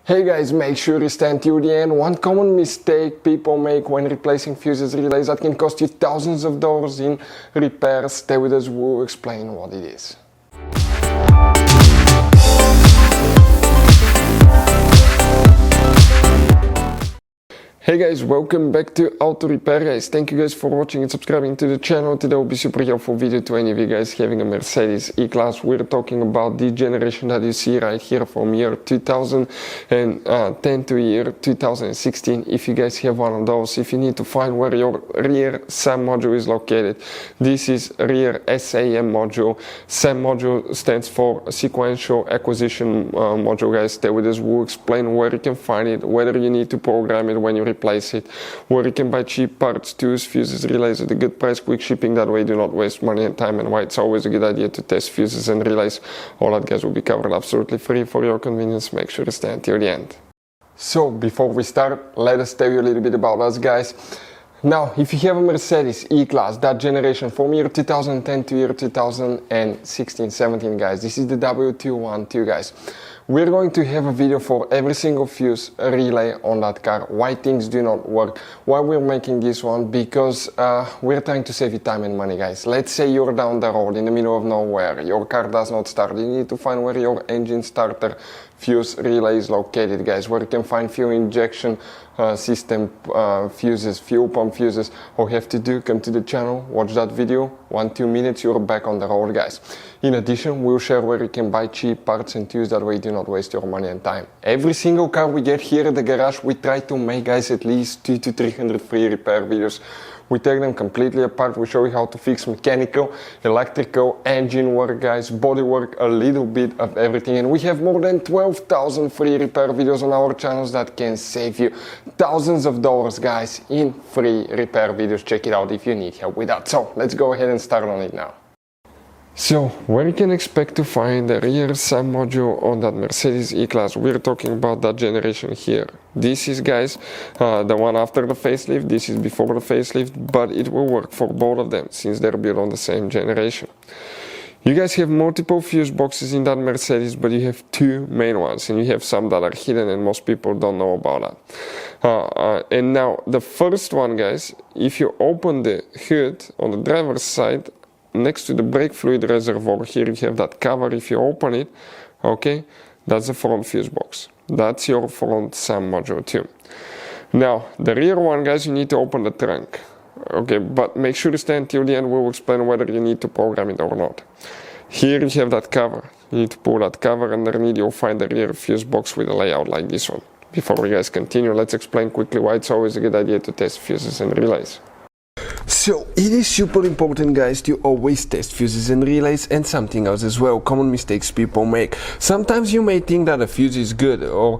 Hey guys, make sure you stand till the end. One common mistake people make when replacing fuses relays that can cost you thousands of dollars in repairs. Stay with us, we'll explain what it is. Hey guys, welcome back to Auto Repair guys. Thank you guys for watching and subscribing to the channel. Today will be super helpful video to any of you guys having a Mercedes E-Class. We're talking about the generation that you see right here from year 2010 to year 2016. If you guys have one of those, if you need to find where your rear SAM module is located, this is rear SAM module. SAM module stands for sequential acquisition module guys. Stay with us, we'll explain where you can find it, whether you need to program it when you replace it, where you can buy cheap parts, tools, fuses, relays at a good price, quick shipping. That way you do not waste money and time, and why it's always a good idea to test fuses and relays. All that guys will be covered absolutely free for your convenience. Make sure to stay until the end. So before we start, let us tell you a little bit about us guys. Now, if you have a Mercedes E-Class, that generation from year 2010 to year 2016-17 guys, this is the W212 guys. We're going to have a video for every single fuse relay on that car, why things do not work, why we're making this one, because we're trying to save you time and money guys. Let's say you're down the road in the middle of nowhere, your car does not start, you need to find where your engine starter fuse relay is located guys, where you can find fuel injection system fuses, fuel pump fuses. All you have to do, come to the channel, watch that video, 1-2 minutes, you're back on the road guys. In addition, we'll share where you can buy cheap parts and tools, that way you do not waste your money and time. Every single car we get here at the garage, we try to make guys at least 200 to 300 free repair videos. We take them completely apart, we show you how to fix mechanical, electrical, engine work guys, body work, a little bit of everything. And we have more than 12,000 free repair videos on our channels that can save you thousands of dollars guys in free repair videos. Check it out if you need help with that. So let's go ahead and start on it now. So, where you can expect to find the rear SAM module on that Mercedes E-Class, we're talking about that generation here. This is, guys, the one after the facelift, this is before the facelift, but it will work for both of them since they're built on the same generation. You guys have multiple fuse boxes in that Mercedes, but you have two main ones, and you have some that are hidden and most people don't know about that. And now, the first one, guys, if you open the hood on the driver's side, next to the brake fluid reservoir, here you have that cover. If you open it, okay, that's the front fuse box. That's your front SAM module too. Now, the rear one, guys, you need to open the trunk. Okay, but make sure to stay until the end. We'll explain whether you need to program it or not. Here you have that cover. You need to pull that cover underneath. You'll find the rear fuse box with a layout like this one. Before we guys continue, let's explain quickly why it's always a good idea to test fuses and relays. So, it is super important guys to always test fuses and relays, and something else as well, common mistakes people make. Sometimes you may think that a fuse is good, or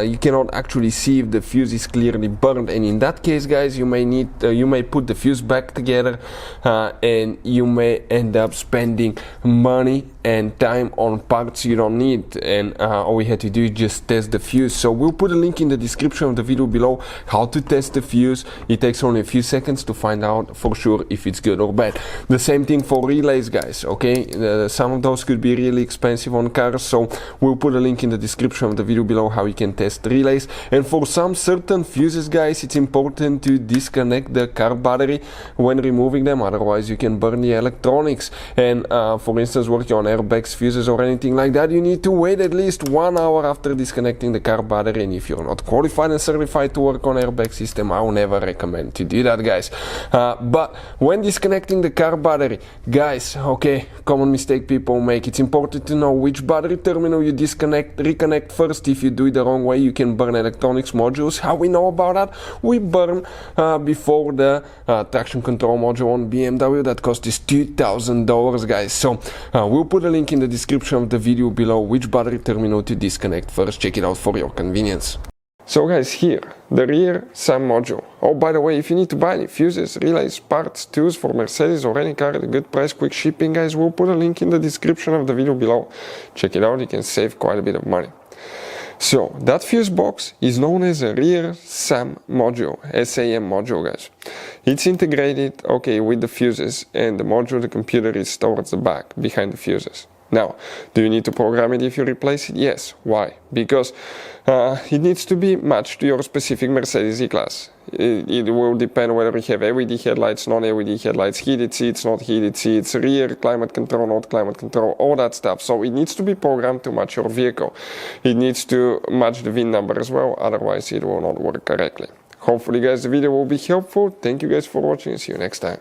you cannot actually see if the fuse is clearly burned, and in that case guys, you may put the fuse back together and you may end up spending money and time on parts you don't need, and all you have to do is just test the fuse. So we'll put a link in the description of the video below how to test the fuse. It takes only a few seconds to find out for sure if it's good or bad. The same thing for relays guys, okay? Some of those could be really expensive on cars, so we'll put a link in the description of the video below how you can test relays. And for some certain fuses guys, it's important to disconnect the car battery when removing them, otherwise you can burn the electronics. And for instance, working on airbags, fuses or anything like that, you need to wait at least 1 hour after disconnecting the car battery. And if you're not qualified and certified to work on airbag system, I will never recommend to do that guys. But when disconnecting the car battery, guys, okay, common mistake people make, it's important to know which battery terminal you reconnect first. If you do it the wrong way, you can burn electronics modules. How we know about that? We burn before the traction control module on BMW that cost us $2,000 guys. So we'll put a link in the description of the video below which battery terminal to disconnect first. Check it out for your convenience. So guys, here, the rear SAM module. Oh, by the way, if you need to buy any fuses, relays, parts, tools for Mercedes or any car at a good price, quick shipping guys, we'll put a link in the description of the video below. Check it out, you can save quite a bit of money. So, that fuse box is known as a rear SAM module, SAM module guys. It's integrated, okay, with the fuses, and the module, the computer is towards the back, behind the fuses. Now, do you need to program it if you replace it? Yes. Why? Because it needs to be matched to your specific Mercedes E-Class. It will depend whether you have LED headlights, non-LED headlights, heated seats, not heated seats, rear climate control, not climate control, all that stuff. So it needs to be programmed to match your vehicle. It needs to match the VIN number as well, otherwise it will not work correctly. Hopefully guys, the video will be helpful. Thank you guys for watching. See you next time.